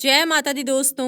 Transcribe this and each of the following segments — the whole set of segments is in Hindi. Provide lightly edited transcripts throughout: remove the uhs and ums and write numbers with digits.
जय माता दी दोस्तों।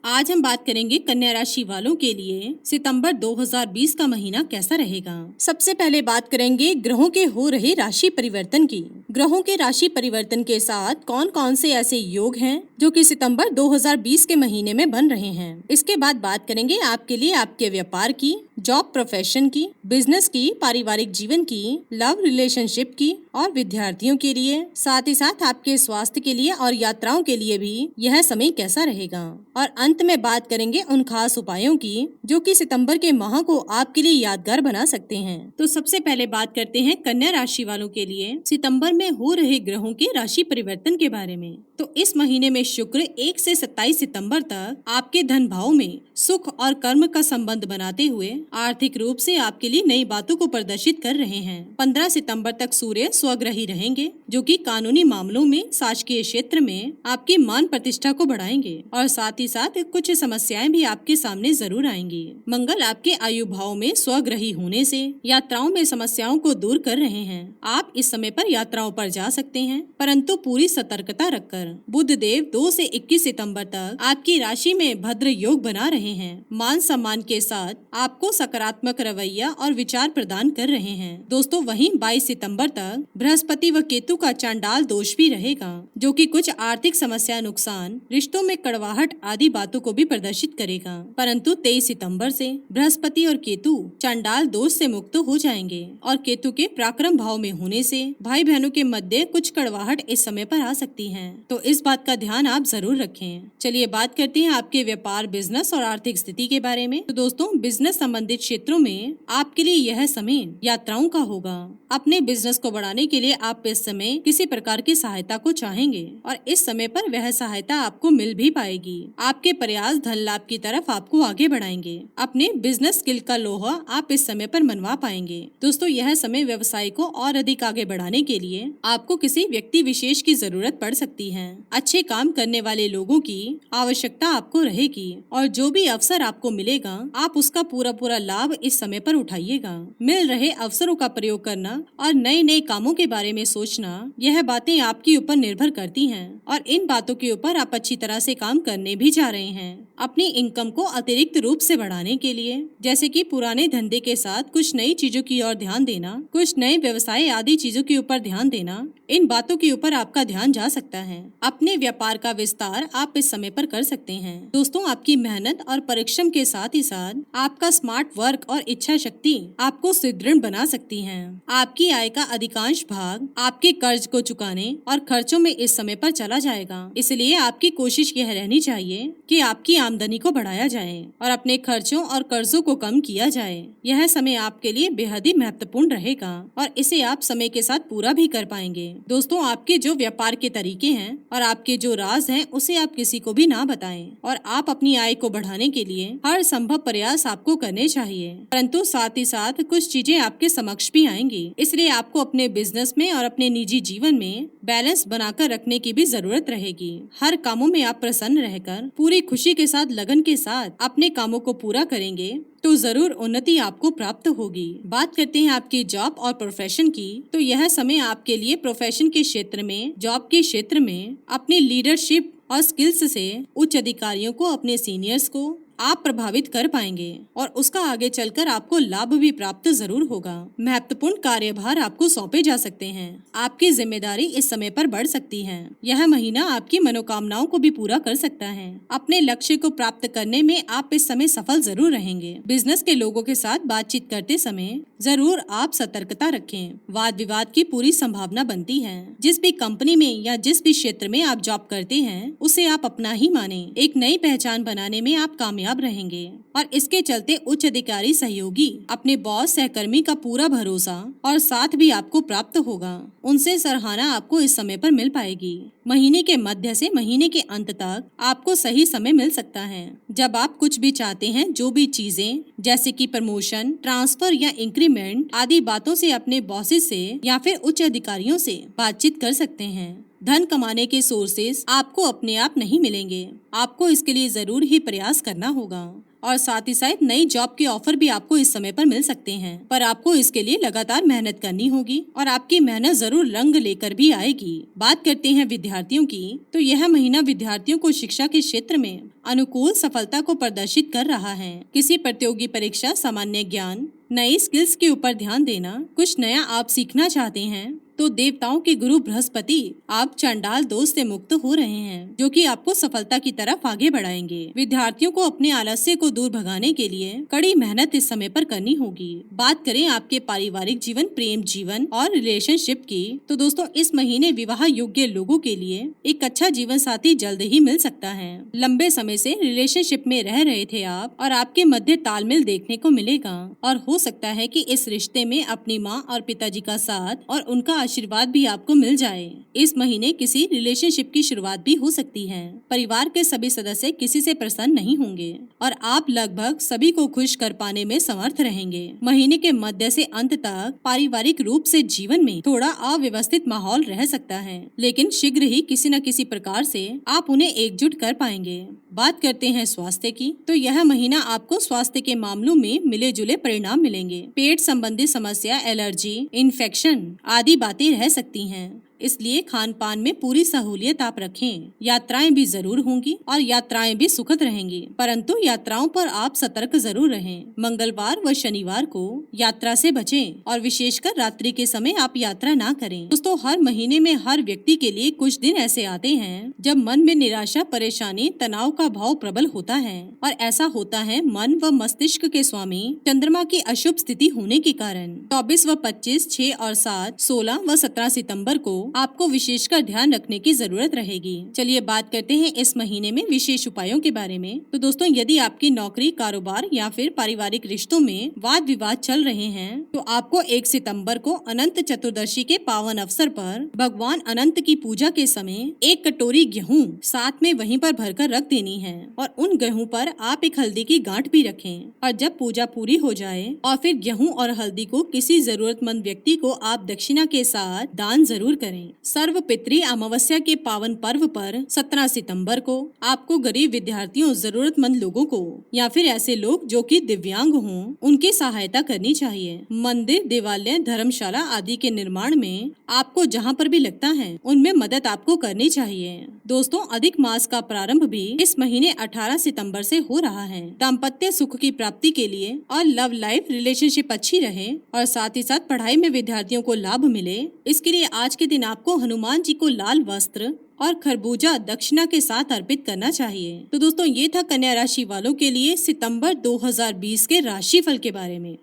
आज हम बात करेंगे कन्या राशि वालों के लिए सितंबर 2020 का महीना कैसा रहेगा। सबसे पहले बात करेंगे ग्रहों के हो रहे राशि परिवर्तन की। ग्रहों के राशि परिवर्तन के साथ कौन कौन से ऐसे योग हैं जो कि सितंबर 2020 के महीने में बन रहे हैं। इसके बाद बात करेंगे आपके लिए आपके व्यापार की, जॉब प्रोफेशन की, बिजनेस की, पारिवारिक जीवन की, लव रिलेशनशिप की और विद्यार्थियों के लिए, साथ ही साथ आपके स्वास्थ्य के लिए और यात्राओं के लिए भी यह समय कैसा रहेगा। और अंत में बात करेंगे उन खास उपायों की जो कि सितंबर के माह को आपके लिए यादगार बना सकते हैं। तो सबसे पहले बात करते हैं कन्या राशि वालों के लिए सितंबर में हो रहे ग्रहों के राशि परिवर्तन के बारे में। तो इस महीने में शुक्र 1 से 27 सितंबर तक आपके धन भाव में सुख और कर्म का संबंध बनाते हुए आर्थिक रूप से आपके लिए नई बातों को प्रदर्शित कर रहे हैं। 15 सितंबर तक सूर्य स्वग्रही रहेंगे जो कि कानूनी मामलों में, शासकीय क्षेत्र में आपकी मान प्रतिष्ठा को बढ़ाएंगे और साथ ही साथ कुछ समस्याएं भी आपके सामने जरूर आएंगी। मंगल आपके आयु भाव में स्वग्रही होने से यात्राओं में समस्याओं को दूर कर रहे हैं। आप इस समय पर यात्राओं पर जा सकते हैं, परंतु पूरी सतर्कता रखकर। बुध देव 2 से 21 सितंबर तक आपकी राशि में भद्र योग बना रहे हैं। मान सम्मान के साथ आपको सकारात्मक रवैया और विचार प्रदान कर रहे हैं। दोस्तों वहीं 22 सितंबर तक बृहस्पति व केतु का चांडाल दोष भी रहेगा जो कि कुछ आर्थिक समस्या, नुकसान, रिश्तों में कड़वाहट आदि बातों को भी प्रदर्शित करेगा। परंतु 23 सितंबर से बृहस्पति और केतु चांडाल दोष से मुक्त हो जाएंगे और केतु के पराक्रम भाव में होने से भाई बहनों के मध्य कुछ कड़वाहट इस समय पर आ सकती है, तो इस बात का ध्यान आप जरूर रखें। चलिए बात करते हैं आपके व्यापार, बिजनेस और आर्थिक स्थिति के बारे में। तो दोस्तों बिजनेस संबंधित क्षेत्रों में आपके लिए यह समय यात्राओं का होगा। अपने बिजनेस को बढ़ाने के लिए आप इस समय किसी प्रकार की सहायता को चाहेंगे और इस समय पर वह सहायता आपको मिल भी पाएगी। आपके प्रयास धन लाभ की तरफ आपको आगे बढ़ाएंगे। अपने बिजनेस स्किल का लोहा आप इस समय पर मनवा पाएंगे। दोस्तों यह समय व्यवसाय को और अधिक आगे बढ़ाने के लिए आपको किसी व्यक्ति विशेष की जरूरत पड़ सकती है। अच्छे काम करने वाले लोगों की आवश्यकता आपको रहेगी और जो भी अवसर आपको मिलेगा आप उसका पूरा लाभ इस समय पर उठाइएगा। मिल रहे अवसरों का प्रयोग करना और नए नए कामों के बारे में सोचना, यह बातें आपके ऊपर निर्भर करती हैं और इन बातों के ऊपर आप अच्छी तरह से काम करने भी जा रहे हैं। अपनी इनकम को अतिरिक्त रूप से बढ़ाने के लिए जैसे कि पुराने धंधे के साथ कुछ नई चीजों की ओर ध्यान देना, कुछ नए व्यवसाय आदि चीजों के ऊपर ध्यान देना, इन बातों के ऊपर आपका ध्यान जा सकता है। अपने व्यापार का विस्तार आप इस समय पर कर सकते हैं। दोस्तों आपकी मेहनत और परिश्रम के साथ ही साथ आपका स्मार्ट वर्क और इच्छा शक्ति आपको सुदृढ़ बना सकती है। आपकी आय का अधिकांश भाग आपके कर्ज को चुकाने और खर्चों में इस समय पर चला जाएगा। इसलिए आपकी कोशिश यह रहनी चाहिए कि आपकी आमदनी को बढ़ाया जाए और अपने खर्चों और कर्जों को कम किया जाए। यह समय आपके लिए बेहद ही महत्वपूर्ण रहेगा और इसे आप समय के साथ पूरा भी कर पाएंगे। दोस्तों आपके जो व्यापार के तरीके हैं और आपके जो राज हैं उसे आप किसी को भी ना बताएं और आप अपनी आय को बढ़ाने के लिए हर संभव प्रयास आपको करने चाहिए। परंतु साथ ही साथ कुछ चीजें आपके समक्ष भी आएंगी, इसलिए आपको अपने बिजनेस में और अपने निजी जीवन में बैलेंस बनाकर रखने की भी जरूरत रहेगी। हर कामों में आप प्रसन्न रहकर पूरी खुशी के साथ, लगन के साथ अपने कामों को पूरा करेंगे तो जरूर उन्नति आपको प्राप्त होगी। बात करते हैं आपकी जॉब और प्रोफेशन की। तो यह समय आपके लिए प्रोफेशन के क्षेत्र में, जॉब के क्षेत्र में अपनी लीडरशिप और स्किल्स से उच्च अधिकारियों को, अपने सीनियर्स को आप प्रभावित कर पाएंगे और उसका आगे चलकर आपको लाभ भी प्राप्त जरूर होगा। महत्वपूर्ण कार्यभार आपको सौंपे जा सकते हैं। आपकी जिम्मेदारी इस समय पर बढ़ सकती है। यह महीना आपकी मनोकामनाओं को भी पूरा कर सकता है। अपने लक्ष्य को प्राप्त करने में आप इस समय सफल जरूर रहेंगे। बिजनेस के लोगों के साथ बातचीत करते समय जरूर आप सतर्कता रखें। वाद विवाद की पूरी संभावना बनती है। जिस भी कंपनी में या जिस भी क्षेत्र में आप जॉब करते हैं उसे आप अपना ही माने। एक नई पहचान बनाने में आप कामयाब रहेंगे और इसके चलते उच्च अधिकारी सहयोगी, अपने बॉस, सहकर्मी का पूरा भरोसा और साथ भी आपको प्राप्त होगा। उनसे सराहना आपको इस समय पर मिल पाएगी। महीने के मध्य से महीने के अंत तक आपको सही समय मिल सकता है जब आप कुछ भी चाहते हैं। जो भी चीजें जैसे कि प्रमोशन, ट्रांसफर या इंक्रीमेंट आदि बातों से अपने बॉसेस से या फिर उच्च अधिकारियों से बातचीत कर सकते हैं। धन कमाने के सोर्सेस आपको अपने आप नहीं मिलेंगे, आपको इसके लिए जरूर ही प्रयास करना होगा। और साथ ही साथ नई जॉब के ऑफर भी आपको इस समय पर मिल सकते हैं, पर आपको इसके लिए लगातार मेहनत करनी होगी और आपकी मेहनत जरूर रंग लेकर भी आएगी। बात करते हैं विद्यार्थियों की, तो यह महीना विद्यार्थियों को शिक्षा के क्षेत्र में अनुकूल सफलता को प्रदर्शित कर रहा है। किसी प्रतियोगी परीक्षा, सामान्य ज्ञान, नई स्किल्स के ऊपर ध्यान देना, कुछ नया आप सीखना चाहते हैं तो देवताओं के गुरु बृहस्पति आप चंडाल दोष से मुक्त हो रहे हैं, जो कि आपको सफलता की तरफ आगे बढ़ाएंगे। विद्यार्थियों को अपने आलस्य को दूर भगाने के लिए कड़ी मेहनत इस समय पर करनी होगी। बात करें आपके पारिवारिक जीवन, प्रेम जीवन और रिलेशनशिप की, तो दोस्तों इस महीने विवाह योग्य लोगों के लिए एक अच्छा जीवन साथी जल्द ही मिल सकता है। लंबे समय से रिलेशनशिप में रह रहे थे आप और आपके मध्य तालमेल देखने को मिलेगा और हो सकता है कि इस रिश्ते में अपनी माँ और पिताजी का साथ और उनका आशीर्वाद भी आपको मिल जाए। इस महीने किसी रिलेशनशिप की शुरुआत भी हो सकती है। परिवार के सभी सदस्य किसी से प्रसन्न नहीं होंगे और आप लगभग सभी को खुश कर पाने में समर्थ रहेंगे। महीने के मध्य से अंत तक पारिवारिक रूप से जीवन में थोड़ा अव्यवस्थित माहौल रह सकता है, लेकिन शीघ्र ही किसी न किसी प्रकार से आप उन्हें एकजुट कर पाएंगे। बात करते हैं स्वास्थ्य की, तो यह महीना आपको स्वास्थ्य के मामलों में मिले जुले परिणाम मिलेंगे। पेट संबंधी समस्या, एलर्जी, इन्फेक्शन आदि बातें रह सकती हैं, इसलिए खान पान में पूरी सहूलियत आप रखें। यात्राएं भी जरूर होंगी और यात्राएं भी सुखद रहेंगी, परंतु यात्राओं पर आप सतर्क जरूर रहें। मंगलवार व शनिवार को यात्रा से बचें और विशेषकर रात्रि के समय आप यात्रा ना करें। दोस्तों हर महीने में हर व्यक्ति के लिए कुछ दिन ऐसे आते हैं जब मन में निराशा, परेशानी, तनाव का भाव प्रबल होता है और ऐसा होता है मन व मस्तिष्क के स्वामी चंद्रमा की अशुभ स्थिति होने के कारण। 24 व 25, 6 और 7, 16 व 17 सितम्बर को आपको विशेषकर ध्यान रखने की जरूरत रहेगी। चलिए बात करते हैं इस महीने में विशेष उपायों के बारे में। तो दोस्तों यदि आपकी नौकरी, कारोबार या फिर पारिवारिक रिश्तों में वाद विवाद चल रहे हैं तो आपको 1 सितंबर को अनंत चतुर्दशी के पावन अवसर पर भगवान अनंत की पूजा के समय 1 कटोरी गेहूँ साथ में वहीं पर भरकर रख देनी है और उन गेहूँ पर आप एक हल्दी की गांठ भी रखें और जब पूजा पूरी हो जाए और फिर गेहूँ और हल्दी को किसी जरूरतमंद व्यक्ति को आप दक्षिणा के साथ दान जरूर करें। सर्व पितृ अमावस्या के पावन पर्व पर 17 सितंबर को आपको गरीब विद्यार्थियों, जरूरतमंद लोगों को या फिर ऐसे लोग जो कि दिव्यांग हों, उनकी सहायता करनी चाहिए। मंदिर, देवालय, धर्मशाला आदि के निर्माण में आपको जहां पर भी लगता है उनमें मदद आपको करनी चाहिए। दोस्तों अधिक मास का प्रारंभ भी इस महीने 18 सितंबर से हो रहा है। दाम्पत्य सुख की प्राप्ति के लिए और लव लाइफ, रिलेशनशिप अच्छी रहे और साथ ही साथ पढ़ाई में विद्यार्थियों को लाभ मिले, इसके लिए आज के दिन आपको हनुमान जी को लाल वस्त्र और खरबूजा दक्षिणा के साथ अर्पित करना चाहिए। तो दोस्तों ये था कन्या राशि वालों के लिए सितंबर 2020 के राशिफल के बारे में।